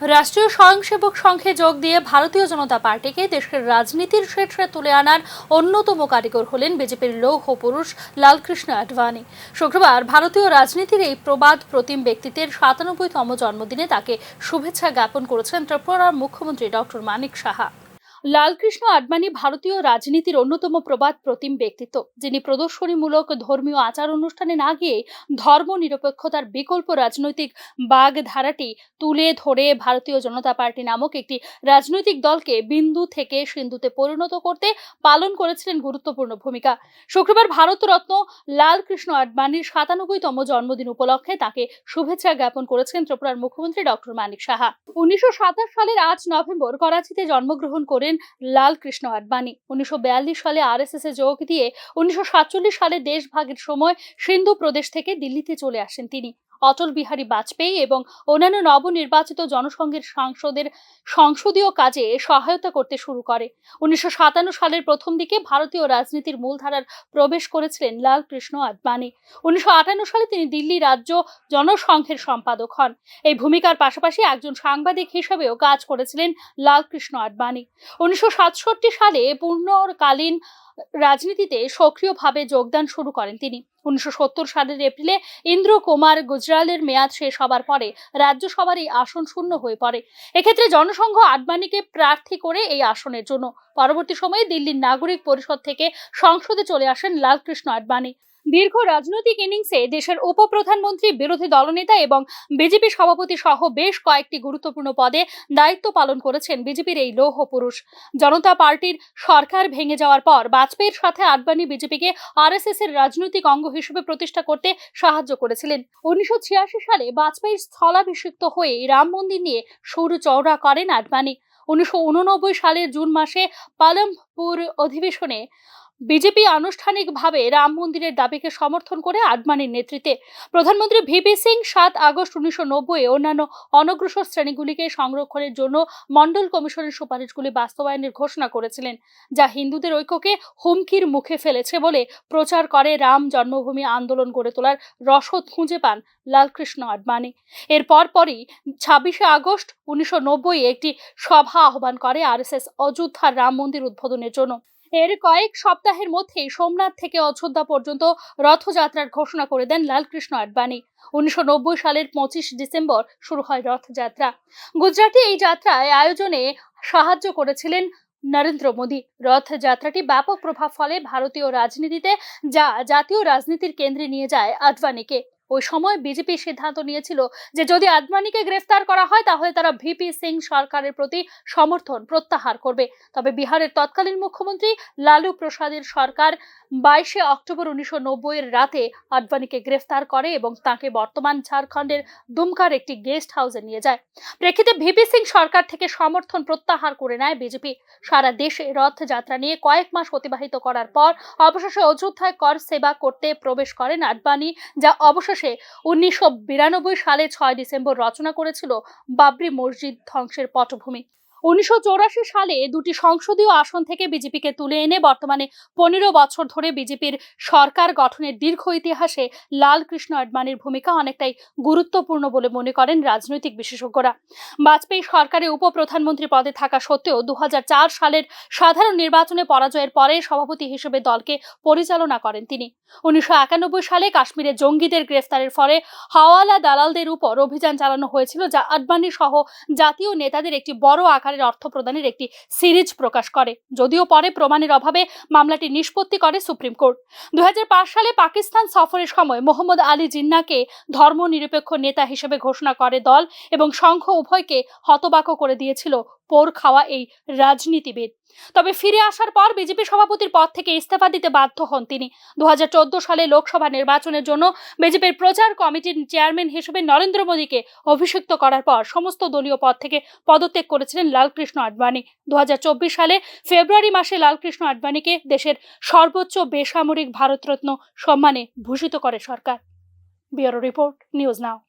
রাষ্ট্রীয় স্বয়ংসেবক সংঘে যোগ দিয়ে ভারতীয় জনতা পার্টিকে দেশের রাজনীতির শীর্ষে তুলে আনার অন্যতম কারিগর হলেন বিজেপির লৌহ পুরুষ লালকৃষ্ণ আডবাণী। শুক্রবার ভারতীয় রাজনীতির এই প্রবাদ প্রতিম ব্যক্তিত্বের ৯৭তম জন্মদিনে তাকে শুভেচ্ছা জ্ঞাপন করেছেন ত্রিপুরার মুখ্যমন্ত্রী ডক্টর মানিক সাহা। লালকৃষ্ণ আডবাণী ভারতীয় রাজনীতির অন্যতম প্রবাদ প্রতিম ব্যক্তিত্ব, যিনি প্রদর্শনীমূলক ধর্মীয় আচার অনুষ্ঠানে না গিয়ে ধর্মনিরপেক্ষতার বিকল্প রাজনৈতিক বাগধারাটি তুলে ধরে ভারতীয় জনতা পার্টি নামক একটি রাজনৈতিক দলকে বিন্দু থেকে সিন্ধুতে পরিণত করতে পালন করেছিলেন গুরুত্বপূর্ণ ভূমিকা। শুক্রবার ভারতরত্ন লালকৃষ্ণ আডবাণীর ৯৭তম জন্মদিন উপলক্ষে তাকে শুভেচ্ছা জ্ঞাপন করেছেন ত্রিপুরার মুখ্যমন্ত্রী ডক্টর মানিক সাহা। ১৯২৭ সালের ৮ নভেম্বর করাচিতে জন্মগ্রহণ করেন লালকৃষ্ণ আডবাণী। ১৯৪২ সালে আরএসএস এ যোগ দিয়ে ১৯৪৭ সালে দেশভাগের সময় সিন্ধু প্রদেশ থেকে দিল্লিতে চলে আসেন তিনি। অটল বিহারী বাজপেয়ী এবং অন্যান্য নবনির্বাচিত জনসংঘের সাংসদের সংসদীয় কাজে সহায়তা করতে শুরু করে। ১৯৫৭ সালের প্রথম দিকে ভারতীয় রাজনীতির মূলধারার প্রবেশ করেছিলেন লালকৃষ্ণ আডবাণী। ১৯৫৮ সালে তিনি দিল্লি রাজ্য জনসংঘের সম্পাদক হন। এই ভূমিকার পাশাপাশি একজন সাংবাদিক হিসেবেও কাজ করেছিলেন লালকৃষ্ণ আডবাণী। ১৯৬৭ সালে পূর্ণকালীন রাজনীতিতে সক্রিয়ভাবে যোগদান শুরু করেন তিনি। ১৯৭০ সালের এপ্রিলে ইন্দ্র কুমার গুজরালের মেয়াদ শেষ হবার পরে রাজ্যসভার এই আসন শূন্য হয়ে পড়ে। এক্ষেত্রে জনসংঘ আডবাণীকে প্রার্থী করে এই আসনের জন্য। পরবর্তী সময়ে দিল্লির নাগরিক পরিষদ থেকে সংসদে চলে আসেন লালকৃষ্ণ আডবাণী। দীর্ঘ রাজনৈতিক ইনিংসে দেশের উপপ্রধানমন্ত্রী, বিরোধী দলনেতা এবং বিজেপি সভাপতি সহ বেশ কয়েকটি গুরুত্বপূর্ণ পদে দায়িত্ব পালন করেছেন বিজেপির এই লৌহ পুরুষ। জনতা পার্টির সরকার ভেঙে যাওয়ার পর বাজপেয়ীর সাথে আডবাণী বিজেপিকে আরএসএস এর রাজনৈতিক অঙ্গ হিসেবে প্রতিষ্ঠা করতে সাহায্য করেছিলেন। ১৯৮৬ সালে বাজপেয়ীর স্থলাভিষিক্ত হয়ে রাম মন্দির নিয়ে সুর চওড়া করেন আডবাণী। ১৯৮৯ সালের জুন মাসে পালমপুর অধিবেশনে বিজেপি আনুষ্ঠানিকভাবে রাম মন্দিরের দাবিকে সমর্থন করে আডবাণীর নেতৃত্বে প্রধানমন্ত্রী ভিপি সিং ৭ আগস্ট ১৯৯০ অন্যান্য অনগ্রসর শ্রেণীগুলিকে সংরক্ষণের জন্য মন্ডল কমিশনের সুপারিশগুলি বাস্তবায়নের ঘোষণা করেছিলেন, যা হিন্দুদের ঐক্যকে হুমকির মুখে ফেলেছে বলে প্রচার করে রাম জন্মভূমি আন্দোলন গড়ে তোলার রসদ খুঁজে পান লালকৃষ্ণ আডবাণী। এর পরপরই ২৬ আগস্ট ১৯৯০ একটি সভা আহ্বান করে আরএসএস অযোধ্যার রাম মন্দির উদ্বোধনের জন্য। এর কয়েক সপ্তাহের মধ্যেই সোমনাথ থেকে অযোধ্যা পর্যন্ত রথযাত্রার ঘোষণা করে দেন লালকৃষ্ণ আডবাণী। ১৯৯০ সালের ২৫ ডিসেম্বর শুরু হয় রথযাত্রা। গুজরাটে এই যাত্রায় আয়োজনে সাহায্য করেছিলেন নরেন্দ্র মোদী। রথযাত্রাটি ব্যাপক প্রভাব ফেলে ভারতীয় রাজনীতিতে, যা জাতীয় রাজনীতির কেন্দ্রে নিয়ে যায় আডবাণীকে। ওই সময় বিজেপি সিদ্ধান্ত নিয়েছিল যে যদি আডবাণীকে গ্রেফতার করা হয় তাহলে তারা ভিপি সিং সরকারের প্রতি সমর্থন প্রত্যাহার করবে। তবে বিহারের তৎকালীন মুখ্যমন্ত্রী লালু প্রসাদের সরকার ২২ অক্টোবর ১৯৯০ রাতে আডবাণীকে গ্রেফতার করে এবং তাকে বর্তমান ঝাড়খণ্ডের দুমকার একটি গেস্ট হাউসে নিয়ে যায়। প্রেক্ষিতে ভিপি সিং সরকার থেকে সমর্থন প্রত্যাহার করে নেয় বিজেপি। সারা দেশে রথযাত্রা নিয়ে কয়েক মাস অতিবাহিত করার পর অবশেষে অযোধ্যায় কর সেবা করতে প্রবেশ করেন আডবাণী, যা অবশেষে ১৯৯২ সালে ৬ ডিসেম্বর রচনা করেছিল বাবরি মসজিদ ধ্বংসের পটভূমি। ১৯৮৪ সালে দুটি সংসদীয় আসন থেকে বিজেপিকে তুলে এনে বর্তমানে ১৫ বছর ধরে বিজেপির সরকার গঠনের দীর্ঘ ইতিহাসে লালকৃষ্ণ আডবাণীর ভূমিকা অনেকটাই গুরুত্বপূর্ণ বলে মনে করেন রাজনৈতিক বিশেষজ্ঞরা। বাজপেয়ী সরকারে উপপ্রধানমন্ত্রী পদে থাকা সত্ত্বেও ২০০৪ সালের সাধারণ নির্বাচনে পরাজয়ের পরে সভাপতি হিসেবে দলকে পরিচালনা করেন তিনি। ১৯৯১ সালে কাশ্মীরে জঙ্গিদের গ্রেফতারের ফলে হাওয়ালা দালালদের উপর অভিযান চালানো হয়েছিল, যা আডবাণী সহ জাতীয় নেতাদের একটি বড় আকারের অর্থ প্রদানের একটি সিরিজ প্রকাশ করে। যদিও পরে প্রমাণের অভাবে মামলাটি নিষ্পত্তি করে সুপ্রিম কোর্ট। ২০০৫ সালে পাকিস্তান সফরের সময় মোহাম্মদ আলী জিন্নাহকে ধর্মনিরপেক্ষ নেতা হিসেবে ঘোষণা করে দল এবং সংঘ উভয়কে হতবাক করে দিয়েছিল পোর খাওয়া এই রাজনীতিবিদ। তবে ফিরে আসার পর বিজেপি সভাপতির পদ থেকে ইস্তফা দিতে বাধ্য হন তিনি। ২০১৪ সালে লোকসভা নির্বাচনের জন্য বিজেপির প্রচার কমিটির চেয়ারম্যান হিসেবে নরেন্দ্র মোদীকে অভিষিক্ত করার পর সমস্ত দলীয় পদ থেকে পদত্যাগ করেছিলেন লালকৃষ্ণ আডবাণী। ২০২৪ সালে ফেব্রুয়ারি মাসে লালকৃষ্ণ আডবাণীকে দেশের সর্বোচ্চ বেসামরিক ভারতরত্ন সম্মানে ভূষিত করে সরকার। Bureau report, news now.